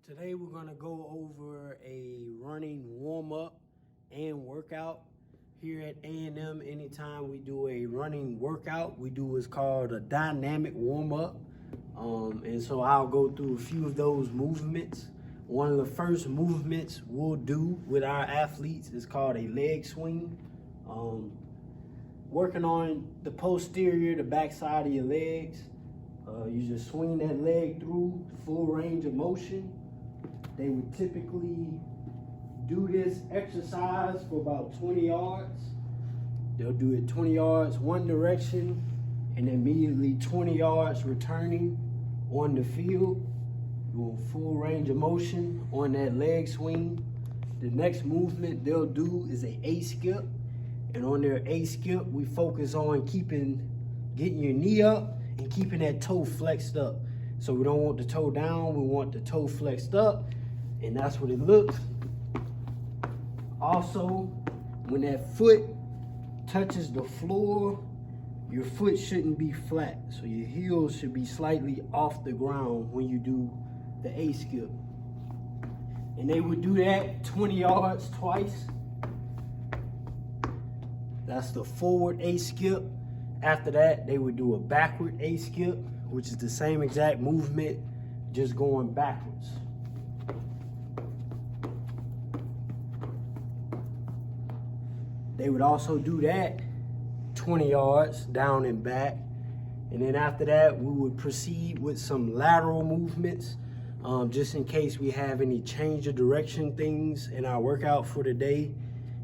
Today we're gonna go over a running warm-up and workout. Here at A&M, anytime we do a running workout, we do what's called a dynamic warm-up. And so I'll go through a few of those movements. One of the first movements we'll do with our athletes is called a leg swing. Working on the posterior, the back side of your legs. You just swing that leg through full range of motion. They would typically do this exercise for about 20 yards. They'll do it 20 yards one direction and immediately 20 yards returning on the field, doing full range of motion on that leg swing. The next movement they'll do is a A-skip. And on their A-skip, we focus on getting your knee up and keeping that toe flexed up. So we don't want the toe down, we want the toe flexed up, and that's what it looks. Also, when that foot touches the floor, your foot shouldn't be flat. So your heels should be slightly off the ground when you do the A-skip. And they would do that 20 yards twice. That's the forward A-skip. After that, they would do a backward A-skip, which is the same exact movement, just going backwards. They would also do that 20 yards down and back. And then after that, we would proceed with some lateral movements, just in case we have any change of direction things in our workout for the day.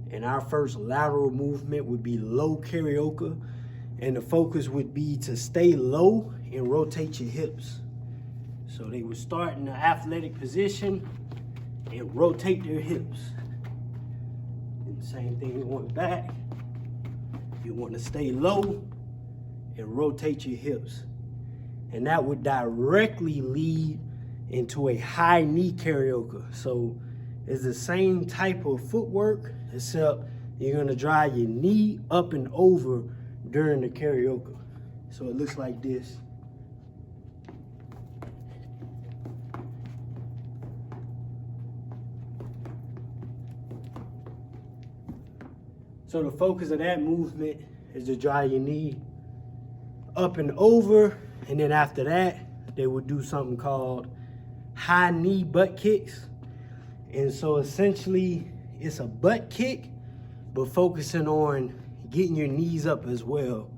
And our first lateral movement would be low karaoke. And the focus would be to stay low and rotate your hips. So they would start in the athletic position and rotate their hips. And same thing going back. You want to stay low and rotate your hips. And that would directly lead into a high knee karaoke. So it's the same type of footwork, except you're gonna drive your knee up and over during the karaoke. So it looks like this. So the focus of that movement is to drive your knee up and over, and then after that, they would do something called high knee butt kicks. And so essentially, it's a butt kick, but focusing on getting your knees up as well.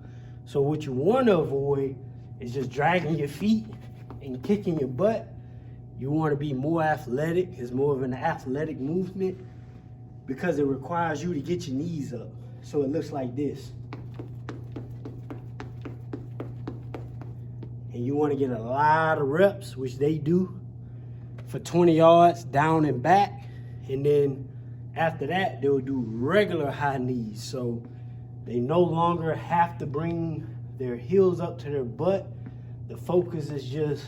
So what you want to avoid is just dragging your feet and kicking your butt. You want to be more athletic. It's more of an athletic movement because it requires you to get your knees up. So it looks like this. And you want to get a lot of reps, which they do, for 20 yards down and back. And then after that, they'll do regular high knees. So they no longer have to bring their heels up to their butt. The focus is just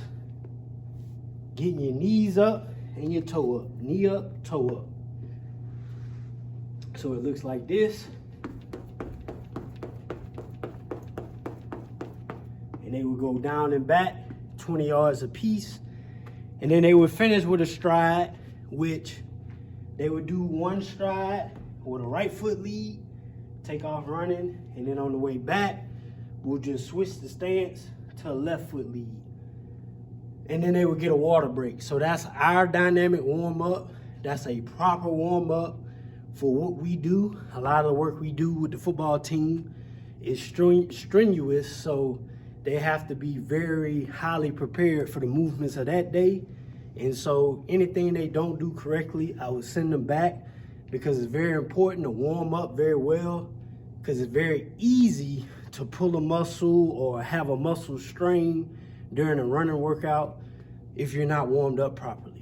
getting your knees up and your toe up. Knee up, toe up. So it looks like this. And they would go down and back, 20 yards apiece. And then they would finish with a stride, which they would do one stride with a right foot lead, take off running, and then on the way back, we'll just switch the stance to a left foot lead. And then they would get a water break. So that's our dynamic warm-up. That's a proper warm-up for what we do. A lot of the work we do with the football team is strenuous, so they have to be very highly prepared for the movements of that day. And so anything they don't do correctly, I would send them back, because it's very important to warm up very well, because it's very easy to pull a muscle or have a muscle strain during a running workout if you're not warmed up properly.